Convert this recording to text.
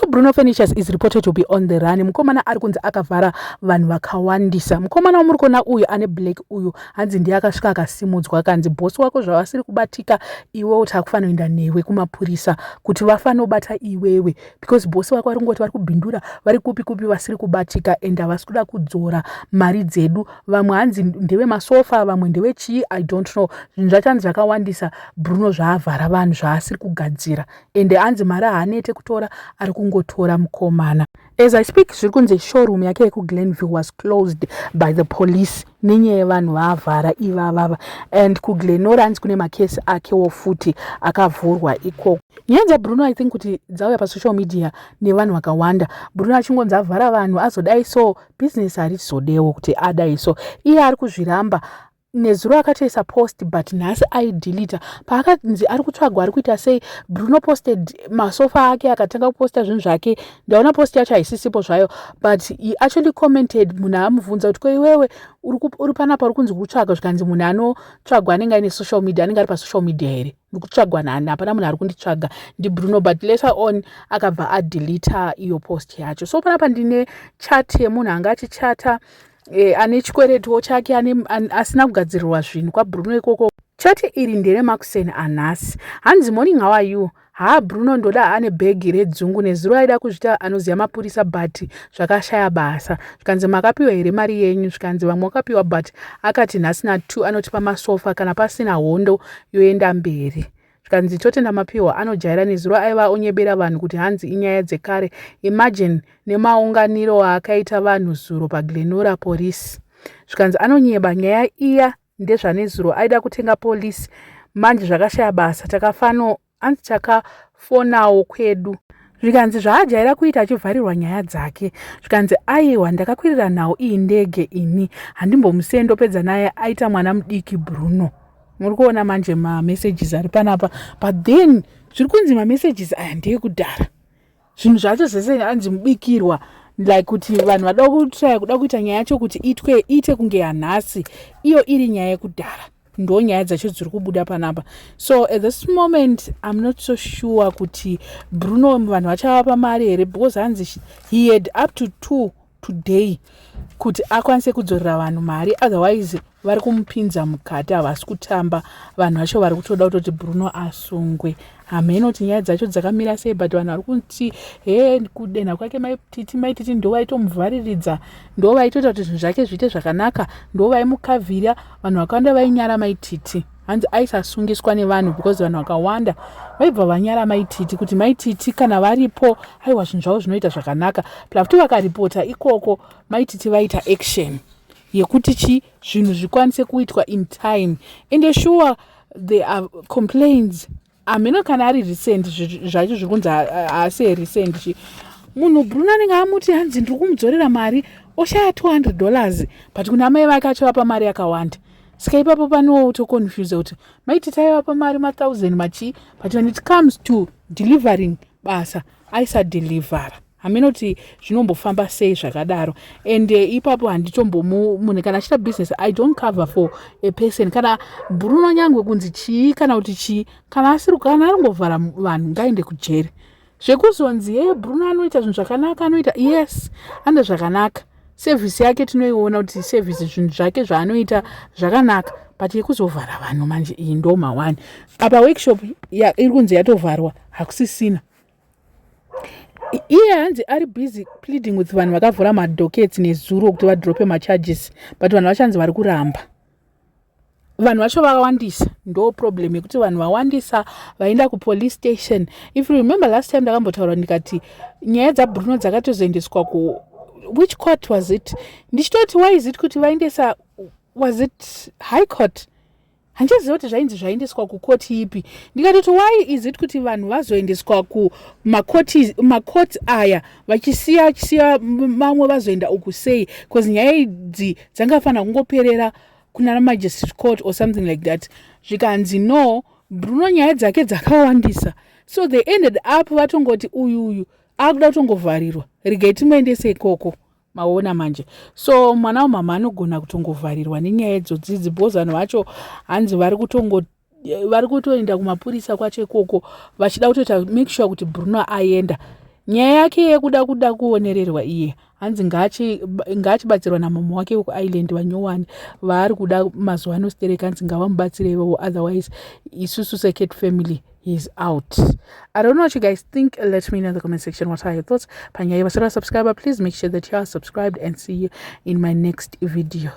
So Bruno Fernandes is reported to be on the run. Mukomana ari kunzi akavhara vanhu vakawandisa. Mukomana wamuri kuona uyu ane black uyu hanzi ndiye akasvika akasimudzwa akanzi bosi wako zvavasiri kubatika iwewe takufanira newe kumapurisa kuti vafanobata iwewe because bosi wako vari ngoti vari kubhindura vari kupi vasiri kubatika ende havasi kuda kudzora mari dzedu. Vamwe hanzi ndeve masofa vamwe ndeve chii I don't know. Zvinhu zvachanzi zvakawandisa. Bruno zvaavhara vanhu zvaasiri kugadzira ende hanzi mari haanete kutora ari kungotora mukomana. As I speak zviri kunzi showroom yake yekuGlenview was closed by the police nenyaya yevanhu vaavhara ivavava and kuGlenora hanzi kune makesi akewo futi akavhurwa ikoko. Nyaya dzaBruno I think kuti dzauya pasocial media nevanhu vakawanda. Bruno achingonzi avhara vanhu azodai so business harizodewo kuti adai so iye ari kuzviramba. Nezuro akatoisa post but nhasi aidelita paakanzi ari kutsvagwa ari kuita sei. Bruno posted masofa ake akatanga kuposta zvinhu zvake ndaona post yacho haisisipo zvayo but he actually commented munhu amubvunza kuti ko iwewe uri panapa uri kunzi kutsvaga zvikanzi munhu anotsvagwa anenge aine social media anenge ari pasocial media here ndikutsvagwa nani hapana munhu ari kunditsvaga ndiBruno but later on akabva adelita iyo post yacho. So panapa ndine chat yemunhu anga achichata ane chikwereto chake asina kugadzirirwa zvinhu kwaBruno ikoko. Chati iri ndere Makusen Anasi. Hanzi morning how are you? Bruno ndoda ane bhegi redzungu nezuro aida kuzvita anoziva mapurisa but zvakashaya basa. Zvikanzi makapiwa here mari yenyu? Zvikanzi vamwe wakapiwa but akati nhasi na2 anotipa masofa kana pasina hondo yoenda mberi. Zvikanzi totenda mapiwa anojaira nezuro aiva onyebera vanhu kuti hanzi inyaya dzekare. Imagine nemaunganiro akaita vanhu zuro paGlenora Police. Zvikanzi anonyeba nyaya iya ndezvanezuro aida kutenga polisi manje zvakashaya basa takafano hanzi takafonawo kwedu. Zvikanzi zvaajaira kuita achivharirwa nyaya dzake. Zvikanzi aiwa ndakakwirira nhau iyi ndege ini handimbomusiye ndopedza naye aita mwana mudiki Bruno. Muri kuona manje messages ari panapa but then zviri kunzi messages aya ndeye kudhara. Zvinhu zvacho zvese hanzi mubikirwa like kuti vanhu vada kuda kuita nyaya yacho kuti ite kunge hanhasi iyo iri nyaya yekudhara ndo nyaya dzacho dziri kubuda panapa. So at this moment I'm not so sure kuti Bruno vanhu vachavapa mari here because hanzi he had up to 2 today kuti akwanise kudzorera vanhu mari otherwise vari kumupinza mukati havasi kutamba. Vanhu vacho vari kutoda kutoti Bruno asungwe. Hameno kuti nyaya dzacho dzakamira sei but vanhu vari kuti kudenha kwake maititi ndo vaitomuvhariridza ndo vaitota kuti zvinhu zvake zviite zvakanaka ndo vaimukavhira. Vanhu vakawanda vainyara maititi hanzi aisasungiswa nevanhu because vanhu vakawanda vaibva vanyara maititi kuti maititi kana varipo aiwa zvinhu zvavo zvinoita zvakanaka plafuti vakaripota ikoko maititi vaita action yekuti zvinhu zvikwanise kuitwa in time and sure there are complaints. Ameno kana ari recent zvacho zviri kunzi asi recent munhu Bruno anenge amuti hanzi ndiri kumudzorera mari oshaya $200 but kuna mai vake achavapa mari yakawanda. Saka ipapo pano to confuse kuti maiti taivapa mari ma1000 machi but when it comes to delivering basa aisa delivera. Haminoti zvinombofamba sei zvakadaro and ipapo munhu kana achita business I don't cover for a person kana Bruno nyangwe kunzi chii kana kuti chii kana asiri kana aringovhara vanhu ngaende kujeri zvekuzonzi Bruno anoita zvinhu zvakanaka anoita yes ane zvakanaka service yake tinoiona kuti service zvinhu zvake zvaanoita zvakanaka but yekuzovhara vanhu manje iyi ndo mawani apa workshop iri kunzi yatovharwa hakusisina. Iye hanzi ari busy pleading with vanhu vakavhura madhokets nezuro kuti vadrope macharges but vanhu vachanzi vari kuramba. Vanhu vacho vakawandisa ndo problem yekuti vanhu vawandisa vaenda kupolice station. If you remember last time ndakambotaura ndikati nyaya dzaBruno dzakatozoendeswa which court was it? Ndichitoti why is it kuti vaendesa was it high court? Handiziva kuti zvaendeswa kukoti ipi. Ndikatoti why is it kuti vanhu vazoendeswa kumakoti aya vachisiya mamwe vazoenda uku sei because nyaya idzi dzangafanira kungoperera kuna magistrate court or something like that. Zvikanzi no Bruno nyaya dzake dzakawandisa so they ended up vatongoti uyu akuda kutongovharirwa regai timuendese ikoko maona manje. So mwana wamama anogona kutongovharirwa nenyaya idzodzidzi because vanhu vacho hanzi vari kutoenda kumapurisa kwacho ikoko vachida kutoita make sure kuti Bruno aenda nyaya yake yekuda kuonererwa iye hanzi ngachibatsirwa namama wake wekuisland vanyowani vaari kuda mazuva anostereka hanzi ngavamubatsirevo, otherwise isusu second family is out. I don't know what you guys think. Let me know in the comment section what are your thoughts. Panyai vasara subscriber, please make sure that you are subscribed and see you in my next video.